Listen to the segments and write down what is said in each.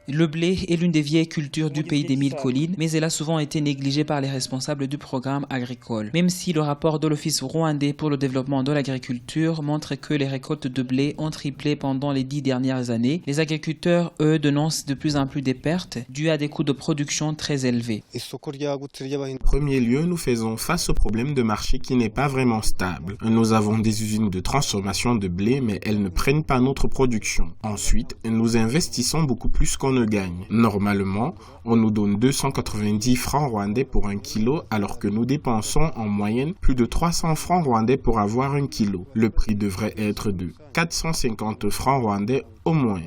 Le blé est l'une des vieilles cultures du pays des mille collines, mais elle a souvent été négligée par les responsables du programme agricole. Même si le rapport de l'Office rwandais pour le développement de l'agriculture montre que les récoltes de blé ont triplé pendant les 10 dernières années, les agriculteurs, eux, dénoncent de plus en plus des pertes dues à des coûts de production très élevés. En premier lieu, nous faisons face au problème de marché qui n'est pas vraiment stable. Nous avons des usines de transformation de blé, mais elles ne prennent pas notre production. Ensuite, nous investissons beaucoup plus qu'on ne gagne. Normalement, on nous donne 290 francs rwandais pour 1 kilo, alors que nous dépensons en moyenne plus de 300 francs rwandais pour avoir 1 kilo. Le prix devrait être de 450 francs rwandais au moins.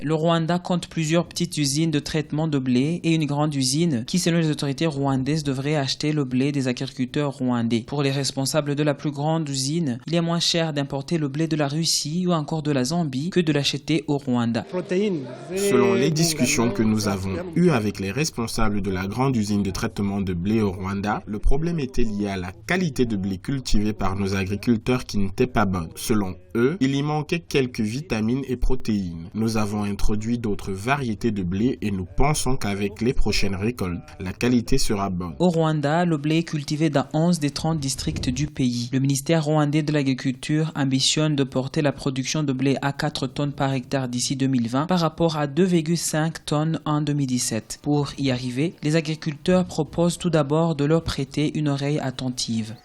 Le Rwanda compte plusieurs petites usines de traitement de blé et une grande usine qui, selon les autorités rwandaises, devrait acheter le blé des agriculteurs rwandais. Pour les responsables de la plus grande usine, il est moins cher d'importer le blé de la Russie ou encore de la Zambie que de l'acheter au Rwanda. Selon les discussions que nous avons eues avec les responsables de la grande usine de traitement de blé au Rwanda, le problème était lié à la qualité de blé cultivé par nos agriculteurs qui n'était pas bonne. Selon eux, il y manquait quelques vitamines et protéines. Nous avons introduit d'autres variétés de blé et nous pensons qu'avec les prochaines récoltes, la qualité sera bonne. Au Rwanda, le blé est cultivé dans 11 des 30 districts du pays. Le ministère rwandais de l'Agriculture ambitionne de porter la production de blé à 4 tonnes par hectare d'ici 2020 par rapport à 2,5 tonnes en 2017. Pour y arriver, les agriculteurs proposent tout d'abord de leur prêter une oreille attentive.